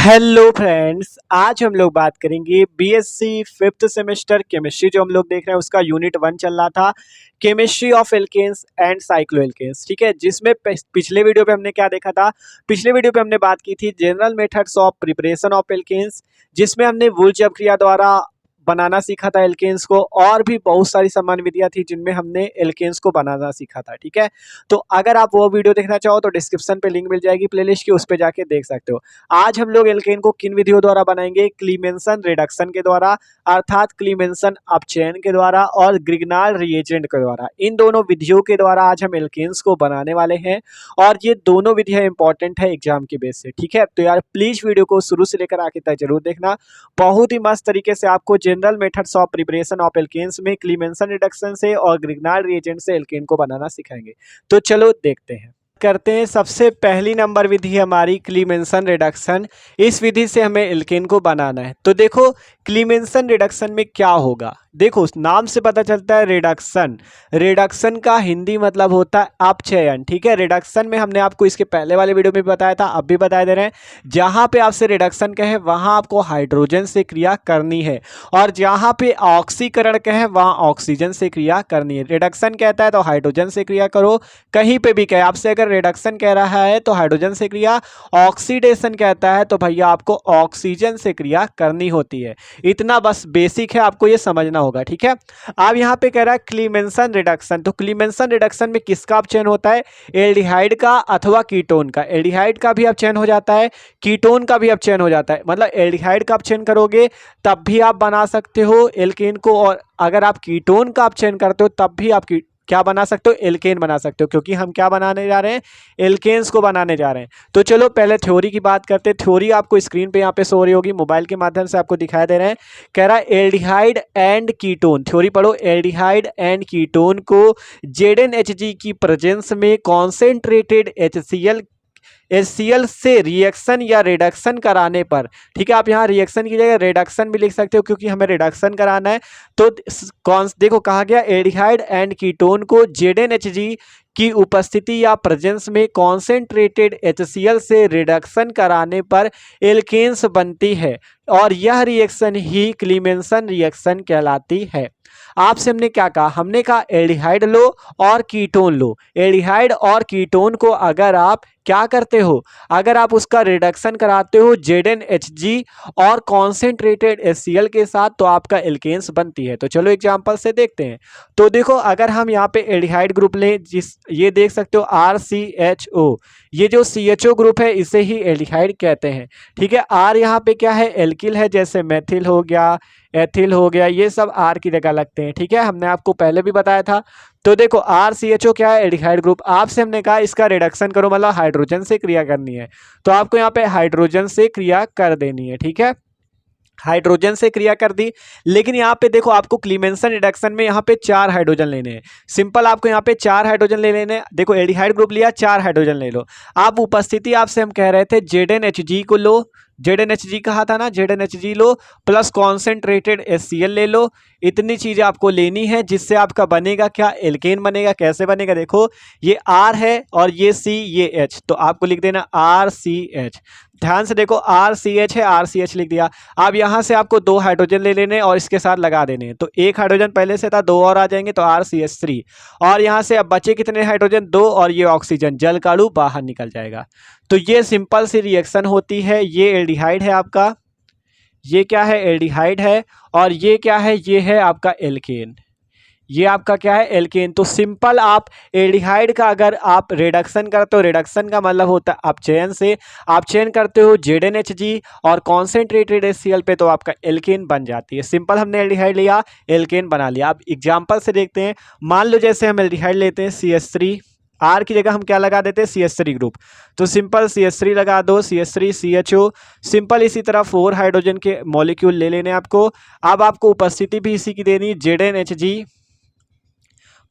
Hello friends, आज हम लोग बात करेंगे बीएससी फिफ्थ सेमेस्टर केमिस्ट्री जो हम लोग देख रहे हैं उसका यूनिट 1 चल रहा था। Chemistry of alkenes and cycloalkenes, ठीक है। जिसमें पिछले वीडियो पे हमने क्या देखा था। पिछले वीडियो पे हमने बात की थी general methods of preparation of alkenes, जिसमें हमने वुलज प्रक्रिया द्वारा बनाना सीखा था एल्केन्स को, और भी बहुत सारी सामान्य विधियां थी जिनमें हमने एल्केन्स को बनाना सीखा था, ठीक है। तो अगर आप वो वीडियो देखना चाहो तो डिस्क्रिप्शन पे लिंक मिल जाएगी प्लेलिस्ट की, उस पे जाके देख सकते हो। आज हम लोग एल्केन को किन विधियों द्वारा बनाएंगे? क्लीमेंसन रिडक्शन के द्वारा, अर्थात क्लीमेंसन अपचयन के द्वारा और ग्रिग्नाल रिएजेंट के द्वारा। इन दोनों विधियों के द्वारा आज हम एल्केन्स को बनाने वाले हैं, और ये दोनों विधियां इंपॉर्टेंट है एग्जाम की बेस से, ठीक है। तो यार प्लीज वीडियो को शुरू से लेकर आखिर तक जरूर देखना। बहुत ही मस्त तरीके से आपको general methods of preparation of alkenes में क्लीमेंसन रिडक्शन से और ग्रिग्नाल रिएजेंट से एल्केन को बनाना सिखाएंगे। तो चलो देखते हैं, करते हैं। सबसे पहली नंबर विधि है हमारी क्लीमेंसन रिडक्शन। इस विधि से हमें एल्केन को बनाना है। तो देखो क्लीमेंसन रिडक्शन में क्या होगा, देखो उस नाम से पता चलता है रिडक्शन। रिडक्शन का हिंदी मतलब होता है अपचयन, ठीक है। रिडक्शन में हमने आपको इसके पहले वाले वीडियो में बताया था, अब भी बता दे रहे हैं। जहां पे आपसे रिडक्शन कहे वहां आपको हाइड्रोजन से क्रिया करनी है, और जहां पे ऑक्सीकरण कहे वहां ऑक्सीजन से क्रिया करनी है। रिडक्शन कहता है तो हाइड्रोजन से क्रिया करो, कहीं पे भी कहे आपसे अगर रिडक्शन कह रहा है तो हाइड्रोजन से क्रिया, ऑक्सीडेशन कहता है तो भैया आपको ऑक्सीजन से क्रिया करनी होती है। इतना बस बेसिक है, आपको ये समझना होगा, ठीक है। अब यहाँ पे कह रहा है क्लीमेंसन रिडक्शन, तो क्लीमेंसन रिडक्शन में किसका अपचयन होता है? एल्डिहाइड का अथवा कीटोन का। एल्डिहाइड का भी अपचयन हो जाता है, कीटोन का भी अपचयन हो जाता है। मतलब एल्डिहाइड का अपचयन करोगे तब भी आप बना सकते हो एल्केन को, और अगर आप कीटोन का अपचयन करते हो तब भी आप क्या बना सकते हो? एल्केन बना सकते हो, क्योंकि हम क्या बनाने जा रहे हैं? एल्केन्स को बनाने जा रहे हैं। तो चलो पहले थ्योरी की बात करते हैं। थ्योरी आपको स्क्रीन पे यहाँ पे शो हो रही होगी, मोबाइल के माध्यम से आपको दिखाई दे रहे हैं। कह रहा है एल्डिहाइड एंड कीटोन, थ्योरी पढ़ो। एल्डिहाइड एंड कीटोन को ZnHg की प्रेजेंस में कॉन्सेंट्रेटेड HCl से रिएक्शन या रिडक्शन कराने पर, ठीक है। आप यहाँ रिएक्शन की जगह रिडक्शन भी लिख सकते हो, क्योंकि हमें रिडक्शन कराना है। तो कौन देखो कहा गया एल्डिहाइड एंड कीटोन को ZnHg की उपस्थिति या प्रेजेंस में कॉन्सेंट्रेटेड HCl से रिडक्शन कराने पर एल्केन्स बनती है, और यह रिएक्शन ही क्लीमेंसन रिएक्शन कहलाती है। आपसे हमने क्या कहा? हमने कहा एल्डिहाइड लो और कीटोन लो। एल्डिहाइड और कीटोन को अगर आप क्या करते हो, अगर आप उसका रिडक्शन कराते हो ZnHg और कॉन्सेंट्रेटेड HCl के साथ, तो आपका एल्केन्स बनती है। तो चलो एग्जांपल से देखते हैं। तो देखो अगर हम यहाँ पे एल्डिहाइड ग्रुप लें, ये देख सकते हो RCHO, ये जो CHO ग्रुप है इसे ही एल्डिहाइड कहते हैं, ठीक है। R यहाँ पे क्या है? एल्किल है, जैसे मेथिल हो गया, एथिल हो गया, ये सब R की जगह लगते हैं, ठीक है। हमने आपको पहले भी बताया था। तो देखो RCHO क्या है? Aldehyde group. आपसे हमने कहा इसका रिडक्शन करो, मतलब हाइड्रोजन से क्रिया करनी है, तो आपको यहाँ पे हाइड्रोजन से क्रिया कर देनी है, ठीक है। हाइड्रोजन से क्रिया कर दी। लेकिन यहाँ पे देखो आपको क्लीमेंसन रिडक्शन में यहाँ पे 4 हाइड्रोजन लेने हैं। सिंपल, आपको यहाँ पे 4 हाइड्रोजन ले लेने हैं। देखो एल्डिहाइड ग्रुप लिया, 4 हाइड्रोजन ले लो। आप उपस्थिति आपसे हम कह रहे थे ZnHg को लो, ZnHg कहा था ना, ZnHg लो प्लस कॉन्सेंट्रेटेड HCl ले लो। इतनी चीजें आपको लेनी है, जिससे आपका बनेगा क्या? एल्केन बनेगा। कैसे बनेगा? देखो ये R है और ये C, ये H, तो आपको लिख देना RCH। ध्यान से देखो RCH है, RCH लिख दिया। अब यहाँ से आपको 2 हाइड्रोजन ले लेने और इसके साथ लगा देने, तो 1 हाइड्रोजन पहले से था, 2 और आ जाएंगे तो RCH3। और यहाँ से अब बचे कितने हाइड्रोजन? 2, और ये ऑक्सीजन जल का अणु बाहर निकल जाएगा। तो ये सिंपल सी रिएक्शन होती है। ये एल्डिहाइड है आपका, ये क्या है? एल्डिहाइड है, और ये क्या है? ये है आपका एल्केन। ये आपका क्या है? एल्केन। तो सिंपल, आप एल्डिहाइड का अगर आप रिडक्शन करते हो, रिडक्शन का मतलब होता है अपचयन से, अपचयन करते हो ZnHg और कॉन्सेंट्रेटेड HCl पे, तो आपका एल्केन बन जाती है। सिंपल, हमने एल्डिहाइड लिया, एल्केन बना लिया। अब एग्जांपल से देखते हैं। मान लो जैसे हम एल्डिहाइड लेते हैं CH3, R की जगह हम क्या लगा देते हैं? CH3 group. तो सिंपल CH3 लगा दो, CH3 CHO। सिंपल इसी तरह 4 हाइड्रोजन के मॉलिक्यूल ले लेने आपको। अब आपको उपस्थिति भी इसी की देनी, ZnHg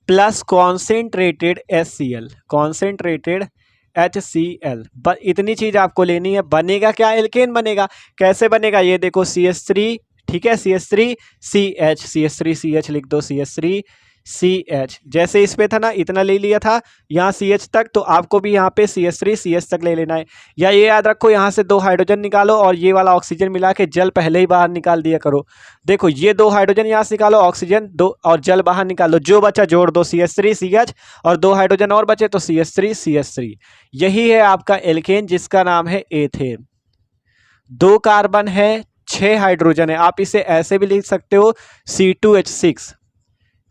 plus concentrated HCl, concentrated HCl, बस इतनी चीज आपको लेनी है। बनेगा क्या? एल्केन बनेगा। कैसे बनेगा? ये देखो CH3, ठीक है, CH3CH, CH3CH लिख दो, CH3 CH। जैसे इस पे था ना, इतना ले लिया था यहाँ CH तक, तो आपको भी यहाँ पे CH3 CH तक ले लेना है। या ये याद रखो, यहाँ से 2 हाइड्रोजन निकालो और ये वाला ऑक्सीजन मिला के जल पहले ही बाहर निकाल दिया करो। देखो ये 2 हाइड्रोजन यहाँ से निकालो, ऑक्सीजन 2 और जल बाहर निकालो, जो बचा जोड़ दो CH3 CH, और 2 हाइड्रोजन और बचे तो CH3 CH3। यही है आपका एल्केन जिसका नाम है एथेन। 2 कार्बन है, 6 हाइड्रोजन है। आप इसे ऐसे भी लिख सकते हो C2H6।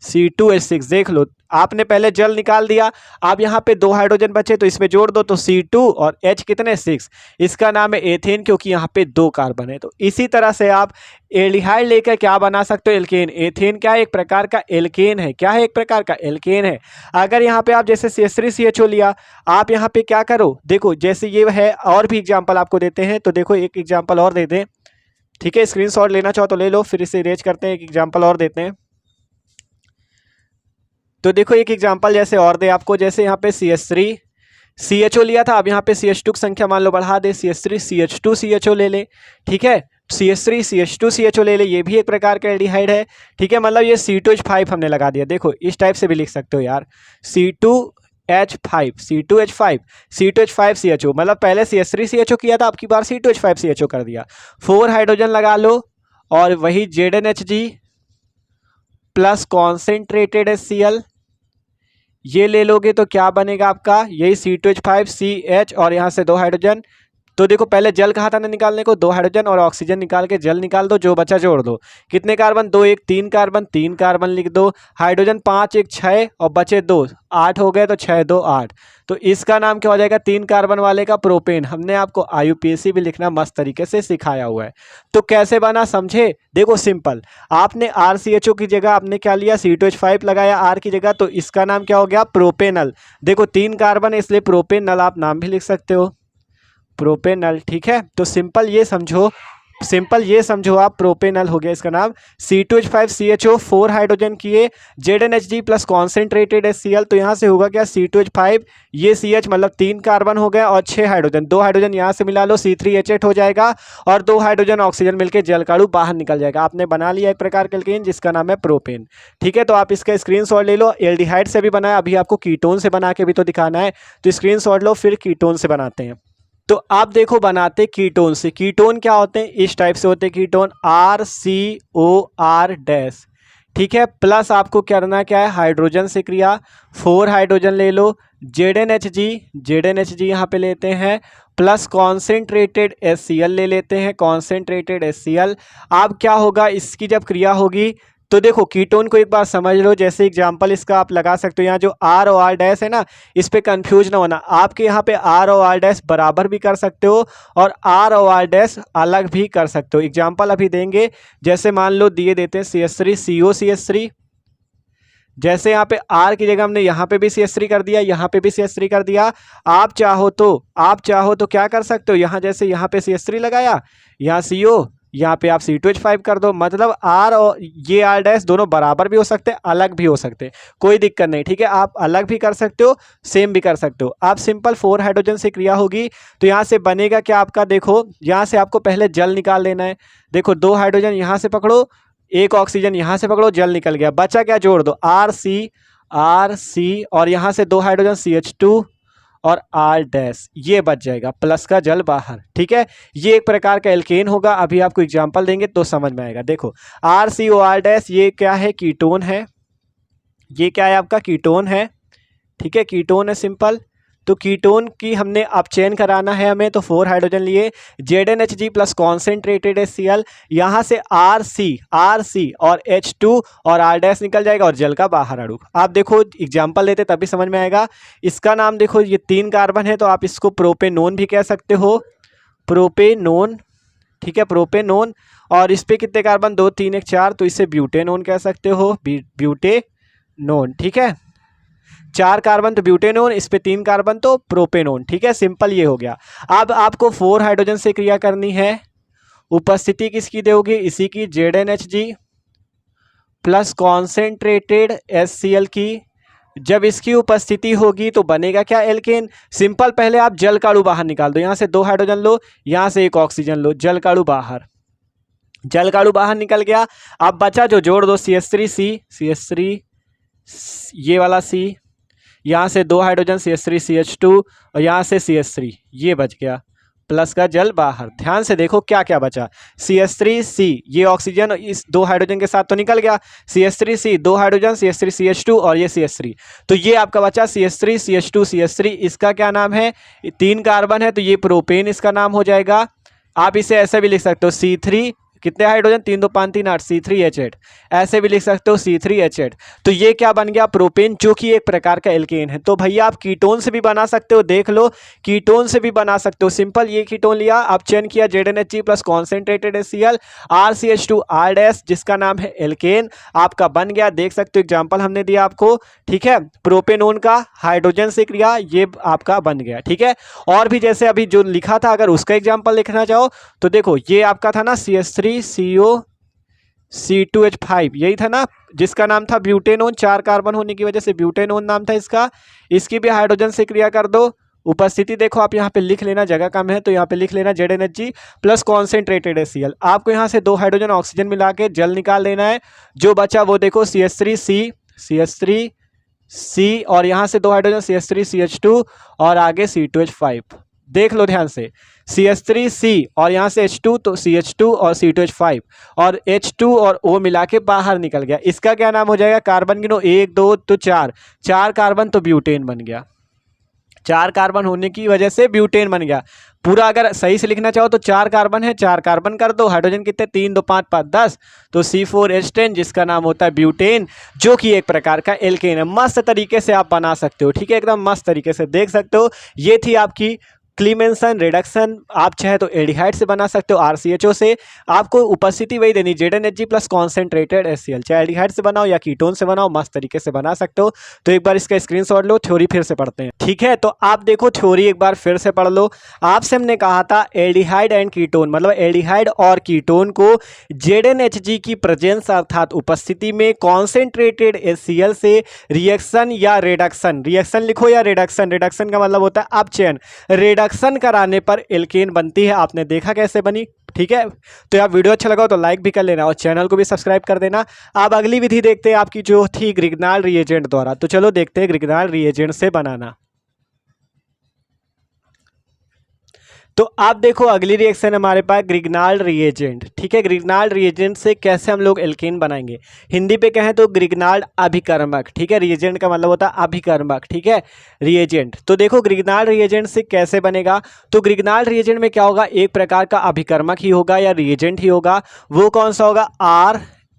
C2H6 देख लो, आपने पहले जल निकाल दिया, अब यहाँ पे 2 हाइड्रोजन बचे तो इसमें जोड़ दो, तो C2 और H कितने 6। इसका नाम है एथेन क्योंकि यहाँ पे 2 कार्बन है। तो इसी तरह से आप एल्डिहाइड लेकर क्या बना सकते हो, एल्केन। एथेन क्या है, एक प्रकार का एल्केन है। क्या है, एक प्रकार का एल्केन है। अगर यहाँ पे आप जैसे CH3CHO लिया, आप यहाँ पे क्या करो, देखो जैसे ये है, और भी एग्जाम्पल आपको देते हैं। तो देखो एक एग्जाम्पल और दे दें, ठीक है, स्क्रीनशॉट लेना चाहो तो ले लो, फिर इसे इरेज करते हैं, एक एग्जाम्पल और देते हैं। तो देखो एक एग्जांपल जैसे और दे आपको, जैसे यहाँ पे CH3 CHO लिया था, अब यहाँ पे CH2 की संख्या मान लो बढ़ा दे, CH3 CH2 CHO ले ले, ठीक है, CH3 CH2 CHO ले ले, ये भी एक प्रकार का एल्डिहाइड है, ठीक है। मतलब ये C2H5 हमने लगा दिया। देखो इस टाइप से भी लिख सकते हो यार, C2H5 C2H5 C2H5 CHO, मतलब पहले CH3 CHO किया था, अब की बार C2H5 CHO कर दिया। 4 हाइड्रोजन लगा लो और वही ZnHG प्लस कॉन्सेंट्रेटेड HCl, ये ले लोगे तो क्या बनेगा आपका, यही C2H5CH और यहाँ से 2 हाइड्रोजन। तो देखो पहले जल कहा था ना निकालने को, 2 हाइड्रोजन और ऑक्सीजन निकाल के जल निकाल दो, जो बचा जोड़ दो। कितने कार्बन, 2 1 3 कार्बन, 3 कार्बन लिख दो। हाइड्रोजन 5 1 6 और बचे 2, 8 हो गए, तो 6 2 8। तो इसका नाम क्या हो जाएगा, 3 कार्बन वाले का प्रोपेन। हमने आपको IUPAC भी लिखना मस्त तरीके से सिखाया हुआ है। तो कैसे बना समझे, देखो सिंपल, आपने RCHO की जगह आपने क्या लिया, C2H5 लगाया R की जगह, तो इसका नाम क्या हो गया, प्रोपेनल। देखो 3 कार्बन है इसलिए प्रोपेनल आप नाम भी लिख सकते हो, प्रोपेनल, ठीक है। तो सिंपल ये समझो आप, प्रोपेनल हो गया इसका नाम। C2H5CHO 4 हाइड्रोजन किए, ZnHG प्लस कॉन्सेंट्रेटेड HCl, तो यहाँ से होगा क्या, C2H5 ये CH मतलब 3 कार्बन हो गया और 6 हाइड्रोजन, 2 हाइड्रोजन यहाँ से मिला लो, C3H8 हो जाएगा और 2 हाइड्रोजन ऑक्सीजन मिलकर जल का अणु बाहर निकल जाएगा। आपने बना लिया एक प्रकार का एल्केन जिसका नाम है प्रोपेन, ठीक है। तो आप इसका स्क्रीनशॉट ले लो। एल्डिहाइड से भी बनाया, अभी आपको कीटोन से बना के भी तो दिखाना है, तो स्क्रीनशॉट लो, फिर कीटोन से बनाते हैं। तो आप देखो बनाते कीटोन से। कीटोन क्या होते हैं, इस टाइप से होते हैं कीटोन, RCOR डैश, ठीक है। प्लस आपको करना क्या है, हाइड्रोजन से क्रिया, 4 हाइड्रोजन ले लो, ZnHG यहाँ पे लेते हैं, प्लस कॉन्सेंट्रेटेड HCl ले लेते हैं, कॉन्सेंट्रेटेड HCl। अब क्या होगा, इसकी जब क्रिया होगी तो देखो कीटोन को एक बार समझ लो, जैसे एग्जांपल इसका आप लगा सकते हो, यहाँ जो R और R डैश है ना, इस पे कंफ्यूज ना होना। आपके यहाँ पे R और R डैश बराबर भी कर सकते हो और R और R डैश अलग भी कर सकते हो। एग्जांपल अभी देंगे, जैसे मान लो दिए देते हैं CH3 CO CH3, जैसे यहाँ पे R की जगह हमने यहाँ पे भी CH3 कर दिया, यहाँ पे भी CH3 कर दिया। आप चाहो तो क्या कर सकते हो, यहाँ जैसे यहाँ पे CH3 लगाया, यहाँ CO, यहाँ पे आप C2H5 कर दो। मतलब R और ये R डैश दोनों बराबर भी हो सकते हैं, अलग भी हो सकते हैं, कोई दिक्कत नहीं, ठीक है। आप अलग भी कर सकते हो, सेम भी कर सकते हो। आप सिंपल 4 हाइड्रोजन से क्रिया होगी तो यहाँ से बनेगा क्या आपका, देखो यहाँ से आपको पहले जल निकाल लेना है। देखो 2 हाइड्रोजन यहाँ से पकड़ो, 1 ऑक्सीजन यहाँ से पकड़ो, जल निकल गया, बचा क्या, जोड़ दो, RC और यहाँ से 2 हाइड्रोजन CH2 और R डैश, ये बच जाएगा, प्लस का जल बाहर, ठीक है। ये एक प्रकार का एल्केन होगा। अभी आपको एग्जांपल देंगे तो समझ में आएगा। देखो RCOR डैश, ये क्या है, कीटोन है, ये क्या है आपका, कीटोन है, ठीक है, कीटोन है सिंपल। तो कीटोन की हमने अब चयन कराना है हमें, तो 4 हाइड्रोजन लिए, ZnHG प्लस कॉन्सेंट्रेटेड HCl, यहाँ से RC और H2 और R डैश निकल जाएगा और जल का बाहर अणु। आप देखो एग्जांपल देते तभी समझ में आएगा। इसका नाम देखो, ये 3 कार्बन है तो आप इसको प्रोपेनोन भी कह सकते हो, प्रोपेनोन, ठीक है, प्रोपेनोन। और इस पे कितने कार्बन, 2 3 1 4, तो इसे ब्यूटेनोन कह सकते हो, ब्यूटेनोन, ठीक है। 4 कार्बन तो ब्यूटेनोन, इस पे 3 कार्बन तो प्रोपेनोन, ठीक है। सिंपल ये हो गया। अब आपको 4 हाइड्रोजन से क्रिया करनी है, उपस्थिति किसकी दोगे, इसी की, ZnHG प्लस कॉन्सेंट्रेटेड HCl की। जब इसकी उपस्थिति होगी तो बनेगा क्या, एल्केन। सिंपल, पहले आप जल का अणु बाहर निकाल दो, यहाँ से 2 हाइड्रोजन लो, यहाँ से 1 ऑक्सीजन लो, जल का अणु बाहर, जल का अणु बाहर निकल गया। अब बचा जो जोड़ दो, CH3 ये वाला C, यहाँ से 2 हाइड्रोजन CH3CH2 और यहाँ से CH3, ये बच गया, प्लस का जल बाहर। ध्यान से देखो क्या क्या बचा, CH3C, ये ऑक्सीजन इस 2 हाइड्रोजन के साथ तो निकल गया, CH3C 2 हाइड्रोजन CH3CH2 और ये CH3, तो ये आपका बचा CH3CH2CH3, इसका क्या नाम है, 3 कार्बन है तो ये प्रोपेन इसका नाम हो जाएगा। आप इसे ऐसे भी लिख सकते हो C3, कितने हाइड्रोजन, 3 2 5 3 8, C3H8, ऐसे भी लिख सकते हो C3H8। तो ये क्या बन गया, प्रोपेन, जो कि एक प्रकार का एल्केन है। तो भैया आप कीटोन से भी बना सकते हो, देख लो कीटोन से भी बना सकते हो। सिंपल ये कीटोन लिया, आप चयन किया ZnHg plus concentrated HCl RCH2R जिसका नाम है एल्केन, आपका बन गया। देख सकते हो एग्जाम्पल हमने दिया आपको, ठीक है, प्रोपेनोन का हाइड्रोजन से क्रिया, ये आपका बन गया, ठीक है। और भी जैसे अभी जो लिखा था, अगर उसका एग्जाम्पल लिखना चाहो तो देखो, ये आपका था ना CH3CO C2H5, यही था ना, जिसका नाम था ब्यूटेनोन, 4 कार्बन होने की वजह से ब्यूटेनोन नाम था इसका। इसकी भी हाइड्रोजन से क्रिया कर दो, उपस्थिति देखो, आप यहाँ पे लिख लेना, जगह कम है तो यहाँ पे लिख लेना ZnHg प्लस कॉन्सेंट्रेटेड HCl। आपको यहाँ से 2 हाइड्रोजन ऑक्सीजन मिला के जल निकाल लेना है, जो बचा वो देखो CH3C और यहाँ से 2 हाइड्रोजन CH3CH2 और आगे C2H5। देख लो ध्यान से, CH3C और यहाँ से H2 तो CH2 और C2H5 और H2 और O मिला के बाहर निकल गया। इसका क्या नाम हो जाएगा, कार्बन गिनो, 1 2 तो 4 कार्बन तो ब्यूटेन बन गया। 4 कार्बन होने की वजह से ब्यूटेन बन गया। पूरा अगर सही से लिखना चाहो तो 4 कार्बन है, 4 कार्बन कर दो, हाइड्रोजन कितने, 3 2 5 5 10, तो C4H10 जिसका नाम होता है ब्यूटेन, जो कि एक प्रकार का एल्केन है। मस्त तरीके से आप बना सकते हो, ठीक है, एकदम मस्त तरीके से देख सकते हो। ये थी आपकी क्लीमेंसन रिडक्शन। आप चाहे तो एल्डिहाइड से बना सकते हो, RCHO से। आपको उपस्थिति वही देनी, ZnHg प्लस कॉन्सेंट्रेटेड HCl, चाहे एल्डिहाइड से बनाओ या कीटोन से बनाओ, मस्त तरीके से बना सकते हो। तो एक बार इसका स्क्रीनशॉट लो, थ्योरी फिर से पढ़ते हैं, ठीक है। तो आप देखो थ्योरी एक बार फिर से पढ़ लो। आपसे हमने कहा था एल्डिहाइड एंड कीटोन, मतलब एल्डिहाइड और कीटोन को ZnHg की प्रेजेंस अर्थात उपस्थिति में कॉन्सेंट्रेटेड HCl से रिएक्शन या रिडक्शन, रिएक्शन लिखो या रिडक्शन, रिडक्शन का मतलब होता है अपचयन, रिडक्शन कराने पर एल्केन बनती है। आपने देखा कैसे बनी, ठीक है। तो यार वीडियो अच्छा लगा तो लाइक भी कर लेना और चैनल को भी सब्सक्राइब कर देना। अब अगली विधि देखते हैं आपकी, जो थी ग्रिग्नाल रिएजेंट द्वारा। तो चलो देखते हैं ग्रिग्नाल रिएजेंट से बनाना। तो आप देखो अगली रिएक्शन हमारे पास ग्रिग्नाल रिएजेंट, ठीक है। ग्रिग्नाल रिएजेंट से कैसे हम लोग एल्केन बनाएंगे, हिंदी पे कहें तो ग्रिग्नाल अभिकर्मक, ठीक है। रिएजेंट का मतलब होता है अभिकर्मक, ठीक है, रिएजेंट। तो देखो ग्रिग्नाल रिएजेंट से कैसे बनेगा, तो ग्रिग्नाल रिएजेंट में क्या होगा, एक प्रकार का अभिकर्मक ही होगा या रिएजेंट ही होगा। वो कौन सा होगा,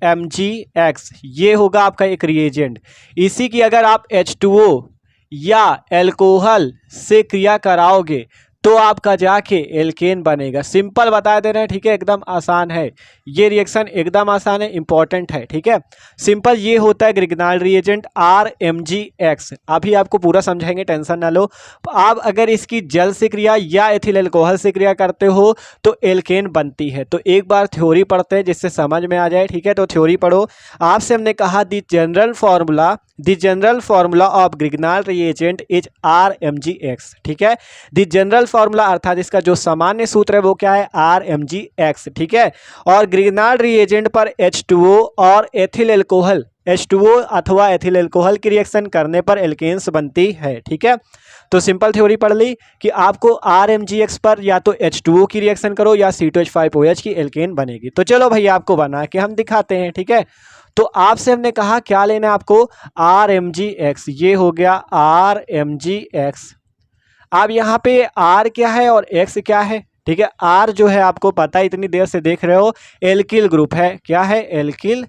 RMgX, ये होगा आपका एक रिएजेंट। इसी की अगर आप H2O या एल्कोहल से क्रिया कराओगे तो आपका जाके एल्केन बनेगा। सिंपल बता दे रहे हैं, ठीक है, एकदम आसान है ये रिएक्शन, एकदम आसान है, इंपॉर्टेंट है, ठीक है। सिंपल ये होता है ग्रिग्नाल रिएजेंट RMgX। अभी आपको पूरा समझाएंगे, टेंशन ना लो। आप अगर इसकी जल से क्रिया या एथिल अल्कोहल से क्रिया करते हो तो एल्केन बनती है। तो एक बार थ्योरी पढ़ते हैं जिससे समझ में आ जाए, ठीक है। तो थ्योरी पढ़ो। आपसे हमने कहा the general formula of Grignard reagent is RMgX, ठीक है। द जनरल फॉर्मूला अर्थात इसका जो सामान्य सूत्र है वो क्या है, RMgX, ठीक है। और ग्रिग्नाल रिएजेंट पर H2O और एथिल अल्कोहल, H2O अथवा एथिल अल्कोहल की रिएक्शन करने पर एल्केन्स बनती है, ठीक है। तो सिंपल थ्योरी पढ़ ली कि आपको RMgX पर या तो H2O की रिएक्शन करो या C2H5OH की एल्केन बनेगी। तो चलो भैया आपको बना के हम दिखाते हैं, ठीक है। तो आपसे हमने कहा क्या लेना है आपको, RMgX, ये हो गया RMgX। अब यहाँ पे R क्या है और X क्या है, ठीक है। R जो है आपको पता है, इतनी देर से देख रहे हो, एल्किल ग्रुप है, क्या है, एल्किल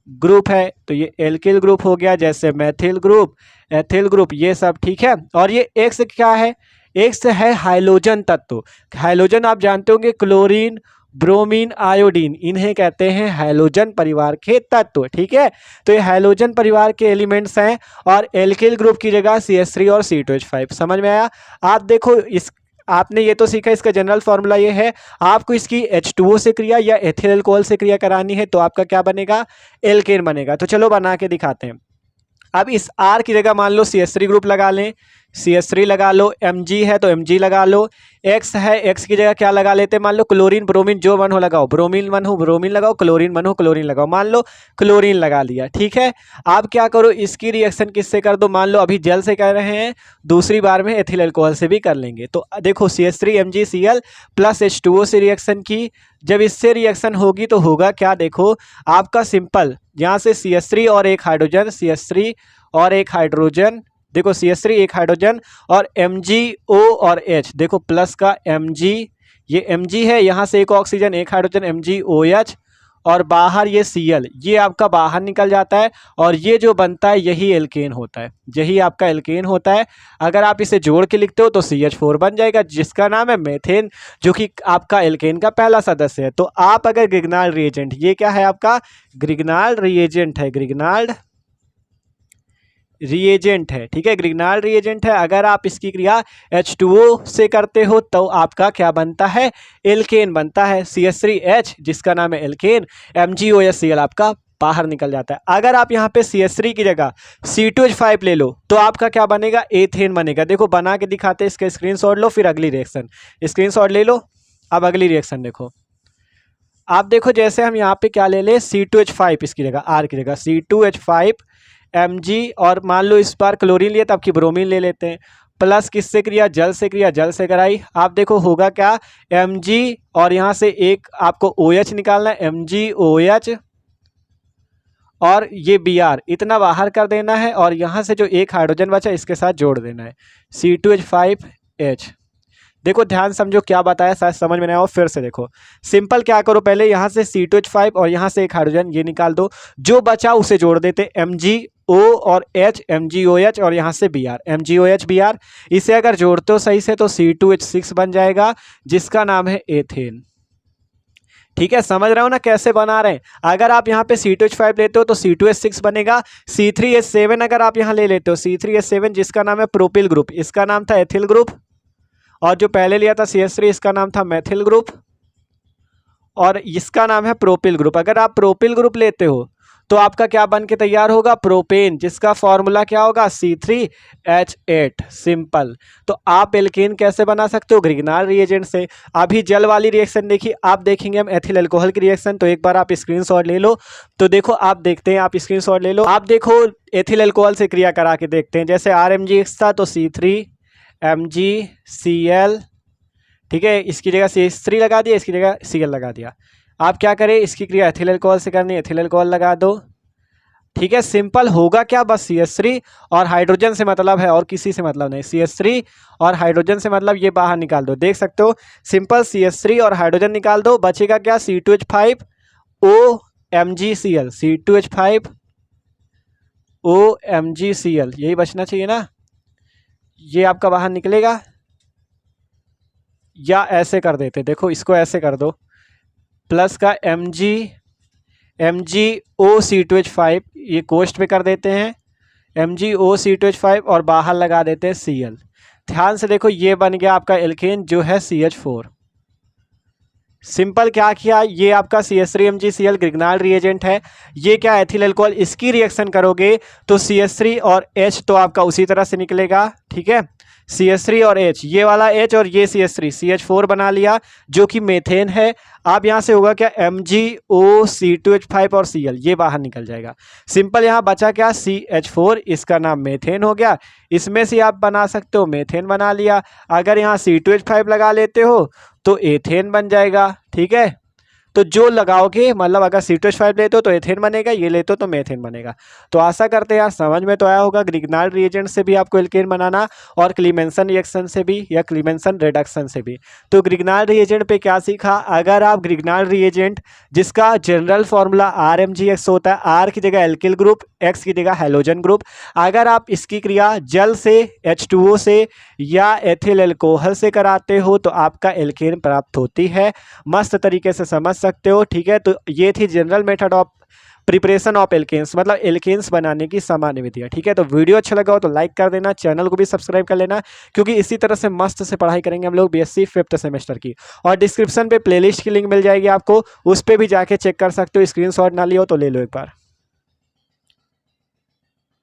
ग्रुप है। तो ये एल्किल ग्रुप हो गया, जैसे मैथिल ग्रुप, एथिल ग्रुप, ये सब, ठीक है। और ये X क्या है, X है हाइलोजन तत्व। हाइलोजन आप जानते होंगे, क्लोरीन, ब्रोमीन, आयोडीन, इन्हें कहते हैं हाइलोजन परिवार के तत्व, ठीक है। तो ये हाइलोजन परिवार के एलिमेंट्स हैं और एल्किल ग्रुप की जगह CH3 और C2H5। समझ में आया। आप देखो इस आपने ये तो सीखा, इसका जनरल फॉर्मूला ये है, आपको इसकी H2O से क्रिया या एथिल अल्कोहल से क्रिया करानी है तो आपका क्या बनेगा, एल्केन बनेगा। तो चलो बना के दिखाते हैं। अब इस R की जगह मान लो CH3 ग्रुप लगा लें, CH3 लगा लो, Mg है तो Mg लगा लो, X है, X की जगह क्या लगा लेते हैं, मान लो क्लोरीन ब्रोमीन जो वन हो लगाओ, ब्रोमीन वन हो ब्रोमीन लगाओ, क्लोरीन वन हो क्लोरीन लगाओ, मान लो क्लोरीन लगा लिया। ठीक है, आप क्या करो, इसकी रिएक्शन किससे कर दो, मान लो अभी जल से कर रहे हैं, दूसरी बार में एथिल अल्कोहल से भी कर लेंगे। तो देखो CH3 MgCl प्लस H2O से रिएक्शन की, जब इससे रिएक्शन होगी तो होगा क्या, देखो आपका सिंपल यहाँ से CH3 और एक हाइड्रोजन, CH3 और एक हाइड्रोजन, देखो CH3 एक हाइड्रोजन और MgO और H, देखो प्लस का Mg, ये Mg है, यहाँ से एक ऑक्सीजन एक हाइड्रोजन MgOH और बाहर ये Cl, ये आपका बाहर निकल जाता है और ये जो बनता है यही एल्केन होता है, यही आपका एल्केन होता है। अगर आप इसे जोड़ के लिखते हो तो CH4 बन जाएगा जिसका नाम है मेथेन, जो कि आपका एल्केन का पहला सदस्य है। तो आप अगर ग्रिग्नाल्ड रिएजेंट, ये क्या है आपका ग्रिग्नाल्ड रिएजेंट है, ग्रिग्नाल्ड रिएजेंट है, ठीक है, ग्रिग्नाल्ड रिएजेंट है। अगर आप इसकी क्रिया H2O से करते हो तो आपका क्या बनता है, एल्केन बनता है, CH3H जिसका नाम है एल्केन, MgOHCl आपका बाहर निकल जाता है। अगर आप यहाँ पे CH3 की जगह C2H5 ले लो तो आपका क्या बनेगा, एथेन बनेगा। देखो बना के दिखाते हैं, इसका स्क्रीनशॉट लो, फिर अगली रिएक्शन स्क्रीनशॉट ले लो। अब अगली रिएक्शन देखो, आप देखो जैसे हम यहाँ पे क्या ले ले, C2H5 इसकी जगह, R की जगह C2H5 Mg और मान लो इस बार क्लोरीन लिए तब की ब्रोमीन ले लेते हैं, प्लस किससे क्रिया, जल से क्रिया, जल से कराई। आप देखो होगा क्या, Mg और यहाँ से एक आपको OH निकालना है, MgOH और ये Br इतना बाहर कर देना है और यहाँ से जो एक हाइड्रोजन बचा इसके साथ जोड़ देना है, C2H5H। देखो ध्यान समझो क्या बताया, शायद समझ में नहीं आया, फिर से देखो। सिंपल क्या करो, पहले यहाँ से C2H5 और यहाँ से एक हाइड्रोजन ये निकाल दो, जो बचा उसे जोड़ देते, MgO और H, MgOH और यहाँ से Br, MgOH Br, इसे अगर जोड़ते हो सही से तो C2H6 बन जाएगा जिसका नाम है एथेन। ठीक है, समझ रहे हो ना कैसे बना रहे हैं। अगर आप यहाँ पे C2H5 लेते हो तो C2H6 बनेगा, C3H7 अगर आप यहाँ ले लेते हो, C3H7 जिसका नाम है प्रोपिल ग्रुप, इसका नाम था एथिल ग्रुप, और जो पहले लिया था CH3 इसका नाम था मेथिल ग्रुप और इसका नाम है प्रोपिल ग्रुप। अगर आप प्रोपिल ग्रुप लेते हो तो आपका क्या बन के तैयार होगा, प्रोपेन, जिसका फॉर्मूला क्या होगा, C3H8। सिंपल। तो आप एल्केन कैसे बना सकते हो, ग्रिग्नाल्ड रिएजेंट से। अभी जल वाली रिएक्शन देखिए, आप देखेंगे हम एथिल अल्कोहल की रिएक्शन, तो एक बार आप स्क्रीनशॉट ले लो। तो देखो आप देखते हैं, आप स्क्रीनशॉट ले लो, आप देखो एथिल अल्कोहल से क्रिया करा के देखते हैं। जैसे RMgX था तो C3MgCl, ठीक है, इसकी जगह CH3 लगा दिया, इसकी जगह Cl लगा दिया। आप क्या करें, इसकी क्रिया एथिल अल्कोहल से करनी है, एथिल अल्कोहल लगा दो। ठीक है, सिंपल होगा क्या, बस CH3 और हाइड्रोजन से मतलब है और किसी से मतलब नहीं, CH3 और हाइड्रोजन से मतलब ये बाहर निकाल दो, देख सकते हो सिंपल CH3 और हाइड्रोजन निकाल दो, बचेगा क्या, C2H5OMgCl, C2H5OMgCl, यही बचना चाहिए ना, ये आपका बाहर निकलेगा। या ऐसे कर देते, देखो इसको ऐसे कर दो, प्लस का MgOC2H5, ये कोष्ट पे कर देते हैं MgOC2H5 और बाहर लगा देते हैं Cl। ध्यान से देखो ये बन गया आपका एल्केन जो है CH4। सिंपल क्या किया, ये आपका CH3MgCl ग्रिग्नाल्ड रिएजेंट है, ये क्या एथिल अल्कोहल, इसकी रिएक्शन करोगे तो CH3 और H तो आपका उसी तरह से निकलेगा। ठीक है, CH3 और H, ये वाला H और ये CH3, CH4 बना लिया जो कि मेथेन है। अब यहाँ से होगा क्या, MgOC2H5 और Cl, ये बाहर निकल जाएगा। सिंपल, यहाँ बचा क्या, CH4, इसका नाम मेथेन हो गया। इसमें से आप बना सकते हो, मेथेन बना लिया। अगर यहाँ C2H5 लगा लेते हो तो एथेन बन जाएगा। ठीक है, तो जो लगाओगे, मतलब अगर C2H5 लेते हो तो एथेन बनेगा, ये लेते हो तो मेथेन बनेगा। तो आशा करते हैं यार समझ में तो आया होगा, ग्रिग्नाल्ड रिएजेंट से भी आपको एल्केन बनाना और क्लीमेंसन रिएक्शन से भी या क्लीमेंसन रिडक्शन से भी। तो ग्रिग्नाल्ड रिएजेंट पे क्या सीखा, अगर आप ग्रिग्नाल्ड रिएजेंट जिसका जनरल फॉर्मूला RMgX होता है, R की जगह एल्किल ग्रुप, X की जगह हैलोजन ग्रुप, अगर आप इसकी क्रिया जल से, H2O से या एथिल अल्कोहल से कराते हो तो आपका एल्केन प्राप्त होती है। मस्त तरीके से समझ सकते हो। ठीक है, तो ये थी general method of preparation of alkenes, मतलब एल्केन्स बनाने की सामान्य विधियाँ। ठीक है, तो वीडियो अच्छा लगा हो तो लाइक कर देना, चैनल को भी सब्सक्राइब कर लेना, क्योंकि इसी तरह से मस्त से पढ़ाई करेंगे हम लोग BSc 5th सेमेस्टर की। और डिस्क्रिप्शन पे प्लेलिस्ट की लिंक मिल जाएगी आपको, उस पर भी जाके चेक कर सकते हो, स्क्रीनशॉट ना लियो तो ले लो एक बार।